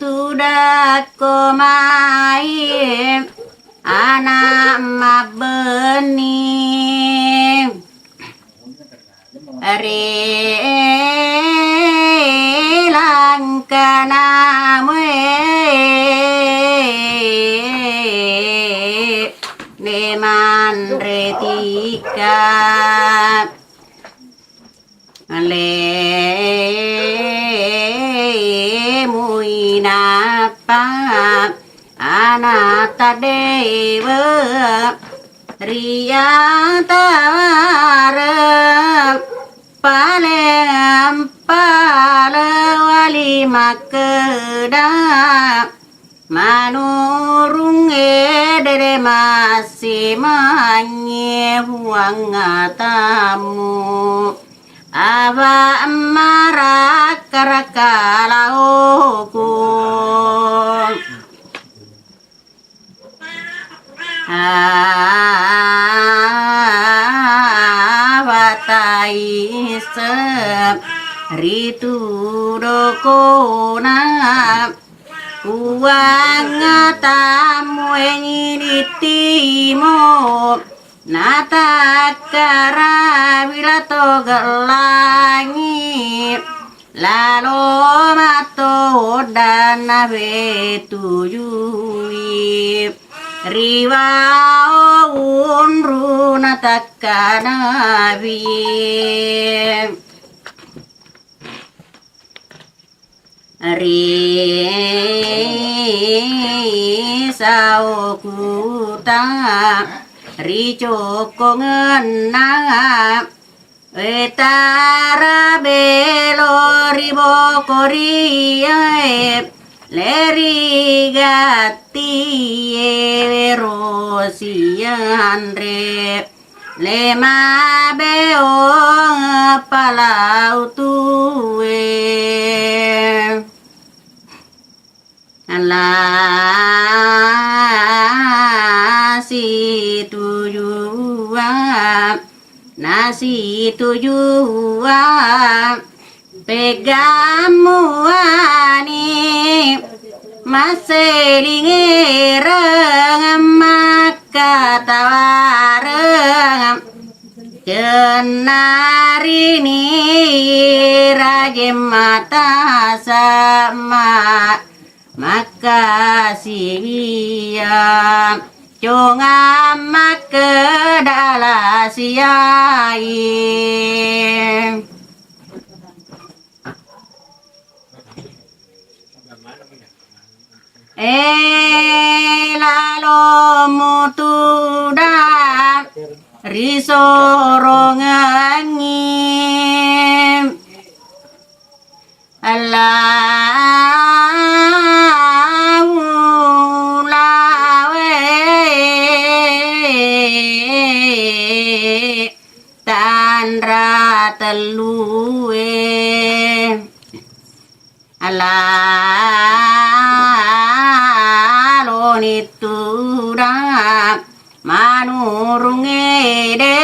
Tudako mai anak mabeni langkana neman retika le muinapa anata dewa riyatara palem palawali makeda manurung edere masih manye huang tamu aba marak karakalauku abatai sep ritu dokona uang tamu ditimo natakara bila togelangi lalu mato dan betujui riwa unru natakana bi risau kuta ricoko ngena etara belo ribo koria leri gati rosianre lema beo palau tuwe nasi tujuan pegamuani maselingireng maka tawareng kenarini rajem mata sama makasih Jonga makedala siai lalo mutuda risorongangi Tanra telue ala lonitura manurungede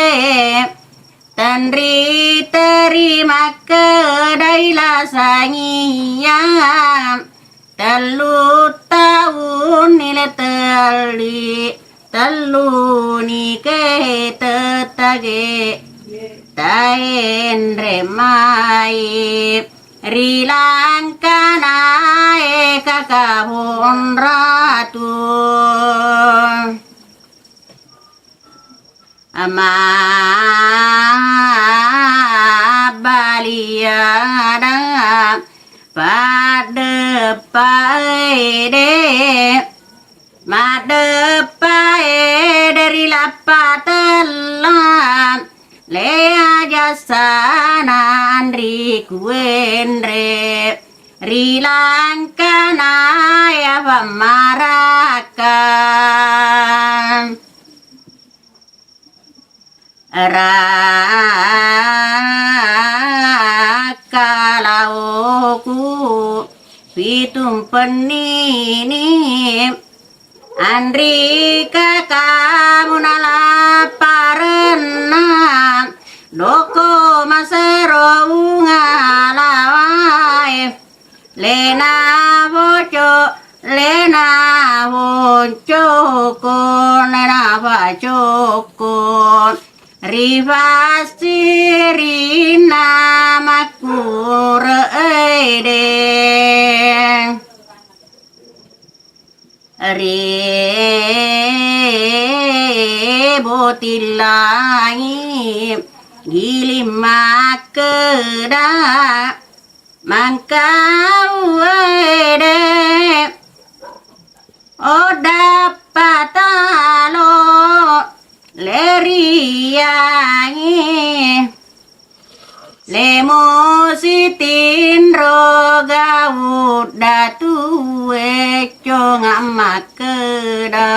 tanri terima kedaila sangiya telu tahun nilai telu nike tetage taen remai rilangkana kakabon ratu ama baliada pada paede madepae dari lapatelan lea jasanan rikuenre rilangkana ya pamarakan rakalauku pitum penini Andri kamu nalaparena doko masero ngalawai le Joko Rivasirina makure ede rebotilangi gilimakeda mangkau ede odapatalo leriangi lemusitin roga udatu econg amakeda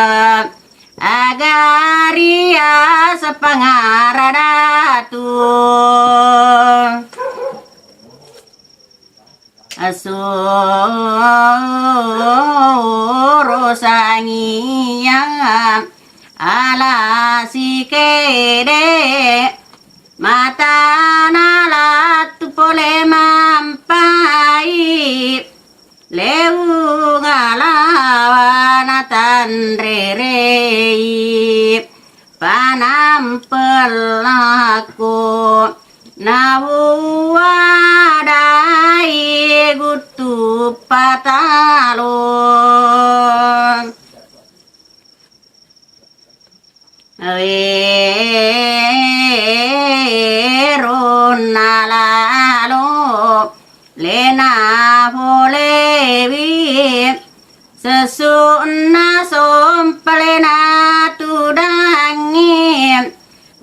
agaria sepangaradatu asoro sangiang ala sikede mata nalatu pole mampai leu ngalawana tandrerei panam pelaku nawuadai gutu patalon Veron nalalo lena polevi sesuna sompalena tudangi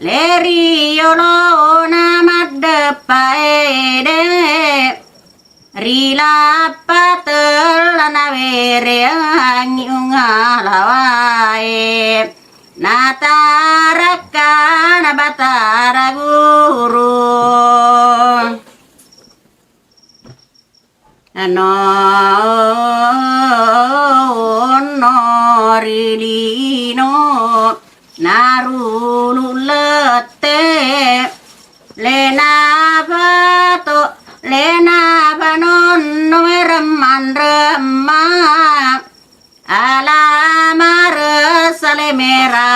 leriolo namadepaede rilapatel navereangi ungalawai nataraka nabatara guru norilino narululete lena pato lena panon noereman remah alamar salemera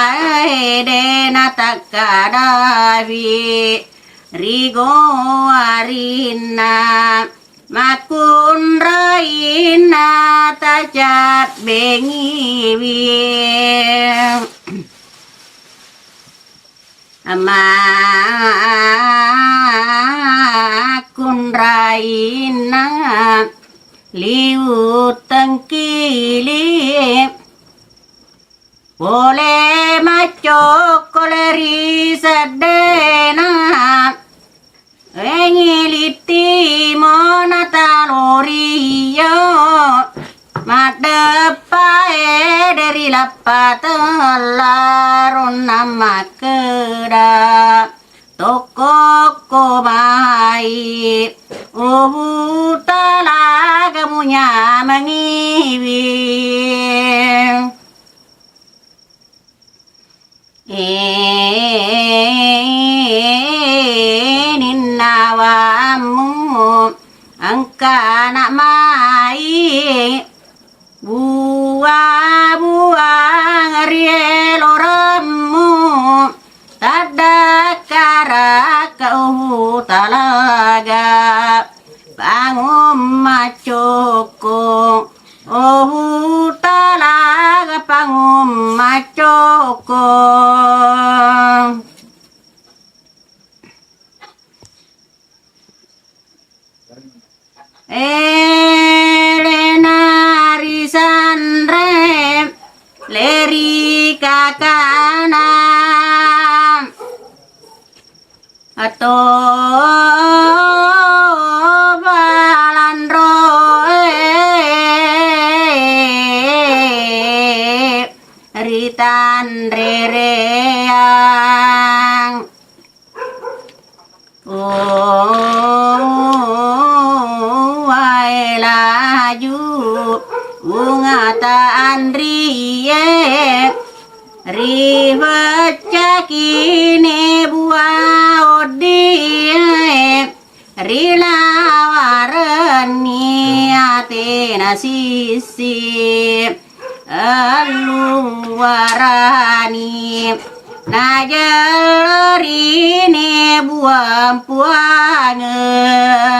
edena takadavi rigo arina makun raina tajat bengiwi amakun raina liu tengkili boleh macok koleri sedena engiliti monatalorio madepae dari lapatelarun nama keda toko komai ubutala kamunya mengiwi ninawamu angkana mai buah rieloremu tadakara kau talaga bangun macoko oh talaga bangun macoko Elenari sandre leri kakana atau balandro ritandrereang bungataan riye ribaca kini buah odie rilawarani atena sisi aluwarani na jelerine buam puangen